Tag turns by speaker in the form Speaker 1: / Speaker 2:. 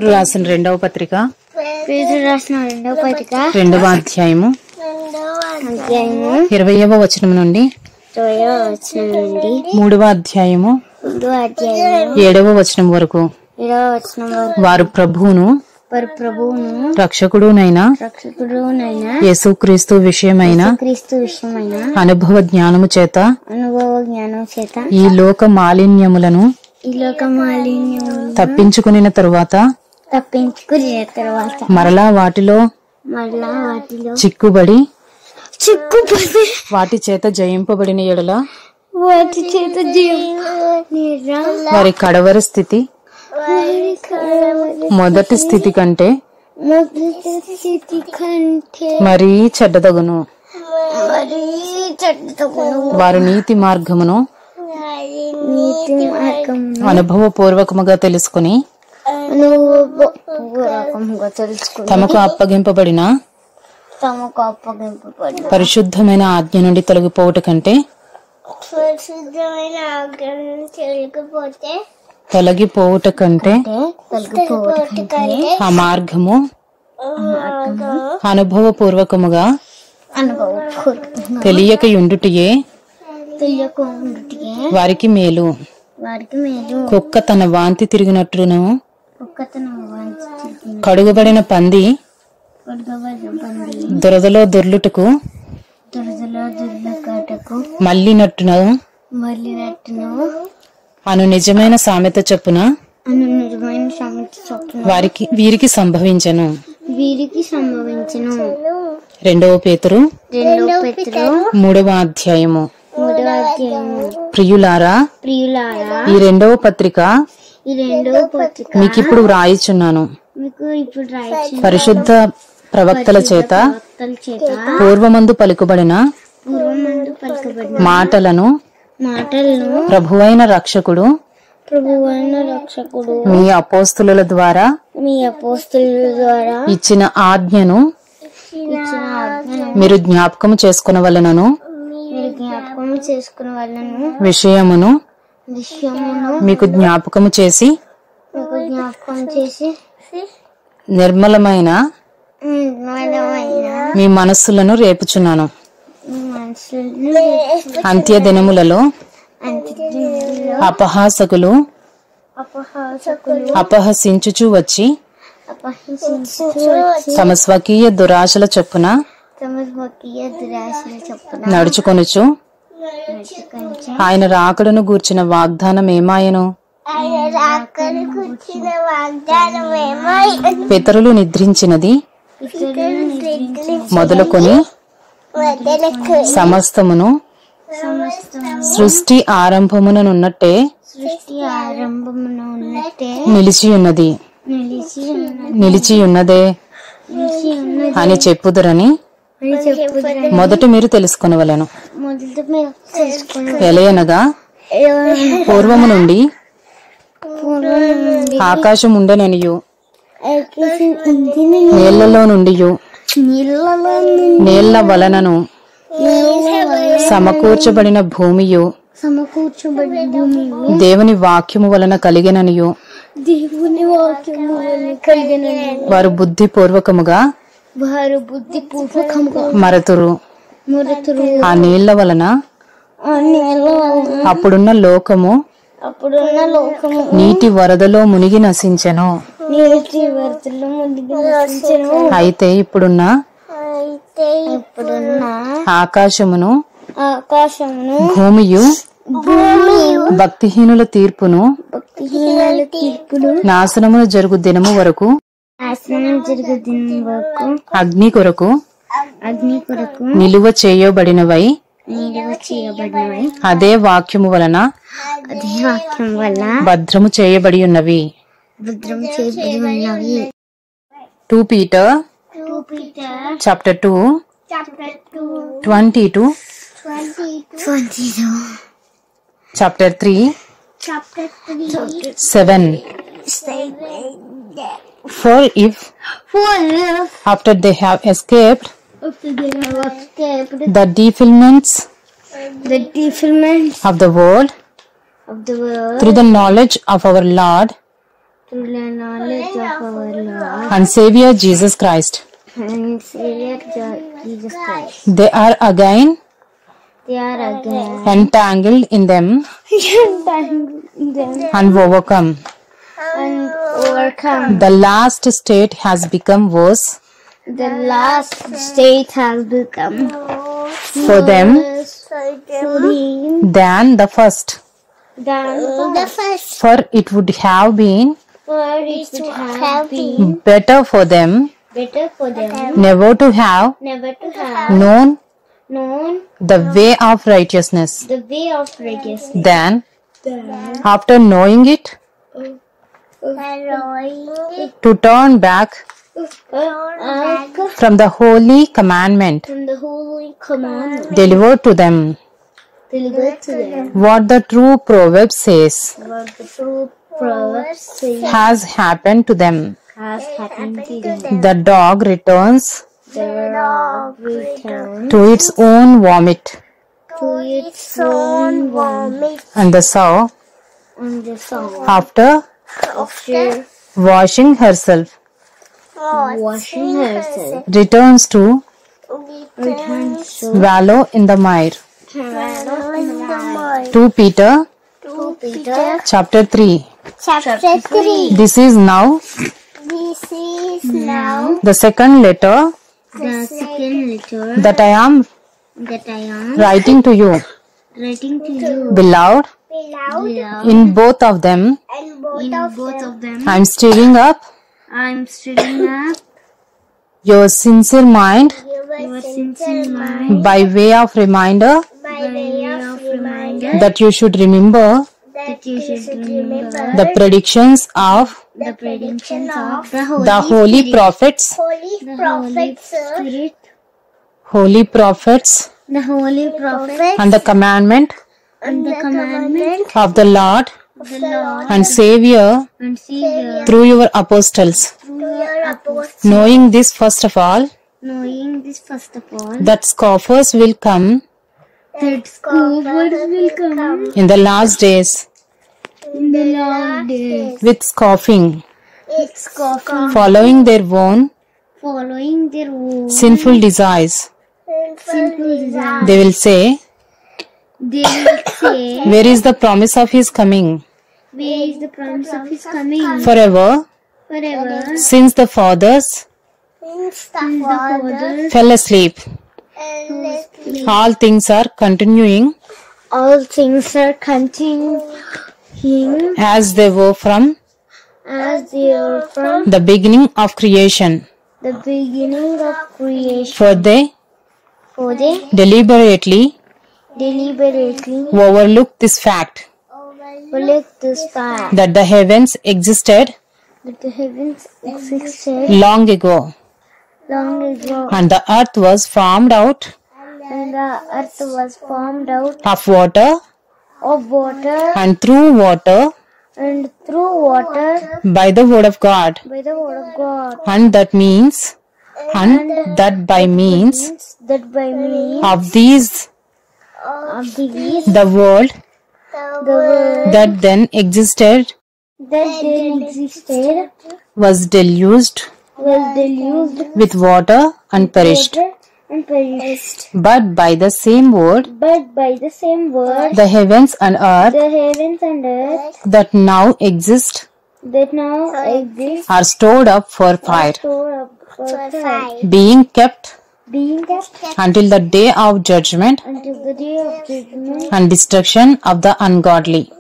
Speaker 1: రాసిన రెండవ పత్రిక
Speaker 2: పేతురు రాసిన రెండవ పత్రిక
Speaker 1: రెండవ అధ్యాయము 20వ వచనం నుండి 3వ అధ్యాయము 7వ వచనం వరకు వారు ప్రభువును రక్షకుడునైన యేసుక్రీస్తు విషయమైన అనుభవ జ్ఞానము చేత ఈ లోక మాలిన్యములను తప్పించుకుని తరువాత మరలా వాటిలో చిక్కుబడి వాటి చేత జయింపబడిన ఎడల వారి కడవరి స్థితి మొదటి స్థితి కంటే మరీ చెడ్డదగును. వారు నీతి మార్గమును అనుభవపూర్వకముగా తెలుసుకుని తమకు అప్పగింపబడిన పరిశుద్ధమైన ఆజ్ఞ నుండి తొలగిపోవట కంటే ఆ మార్గము అనుభవపూర్వకముగా తెలియకయుండుటయే వారికి మేలు. కుక్క తన వాంతి తిరిగినట్టును కడుగబడిన పంది దురదలో దొర్లుటకు మళ్ళినట్టును అను నిజమైన సామెత చొప్పున వీరికి సంభవించెను. రెండవ పేతురు 3వ అధ్యాయము. ప్రియులారా, ఈ రెండవ పత్రిక మీకిప్పుడు వ్రాయిచున్నాను. పరిశుద్ధ ప్రవక్తల చేత పూర్వమందు పలుకుబడిన మాటలను ప్రభువైన రక్షకుడు మీ అపోస్తుల ద్వారా ఇచ్చిన ఆజ్ఞను మీరు జ్ఞాపకము చేసుకునవలెనను విషయమును మీకు జ్ఞాపకము చేసి నిర్మలమైన మీ మనస్సులను రేపుచున్నాను. అంత్య దినములలో అపహాసకులు అపహసించుచు వచ్చి తమ స్వకీయ దురాశల చొప్పున నడుచుకొనుచు ఆయన రాకడను గూర్చిన వాగ్దానం ఏమాయను? పితరులు నిద్రించినది మొదలుకొని సమస్తమును సృష్టి ఆరంభముననున్నట్టే నిలిచియున్నదే అని చెప్పుదురని మొదట మీరు తెలుసుకొనవలెను. ఎలయనగా పూర్వము నుండి ఆకాశం ఉండెననియు నీళ్లలో నుండి నీళ్ల వలనను సమకూర్చబడిన భూమియు దేవుని వాక్యము వలన కలిగిననియు వారు బుద్ధిపూర్వకముగా మరతురు. ఆ నీళ్ల వలన అప్పుడున్న లోకము నీటి వరదలో మునిగి నశించెను. అయితే ఇప్పుడున్న ఆకాశమును భూమియు భక్తిహీనుల తీర్పును నాశనమును జరుగు దినము వరకు అగ్ని కొరకు నిలువ చేయబడినవై అదే వాక్యము వలన భద్రము చేయబడి ఉన్నవి. 2 Peter chapter 2 22 chapter 3 7. For if after they have escaped the defilements of the world through the knowledge of our Lord
Speaker 2: through the knowledge of our Lord
Speaker 1: and Savior Jesus Christ.
Speaker 2: and Savior Jesus Christ.
Speaker 1: They are again entangled in them and overcome.
Speaker 2: And overcome.
Speaker 1: The last state has become worse
Speaker 2: The last state has become
Speaker 1: for them than the first. For it would have been better for them never to have known the way of righteousness than after knowing it to turn back from the holy commandment delivered to them. What the true proverb says has happened to them. The dog returns to its own vomit, and the sow after washing herself returns to wallow in the mire. 2 Peter chapter 3. This is now the second letter that I am writing to you, beloved. In both of them, I am stirring up your sincere mind by way of reminder that you should remember the predictions of the holy prophets, and the commandment of the Lord and Savior through your apostles. Knowing this first of all, that scoffers will come in the last days with scoffing, following their own sinful desires. They will say, where is the promise of his coming? Forever, since the fathers fell asleep, all things are continuing as they were from the beginning of creation. For they deliberately overlook this fact that the heavens existed long ago, and the earth was formed out of water and through water by the word of God, and that by means of these the world that then existed was deluged with water and perished. But by the same word, the heavens and earth that now exist are stored up for fire, being kept until the day of judgment and destruction of the ungodly.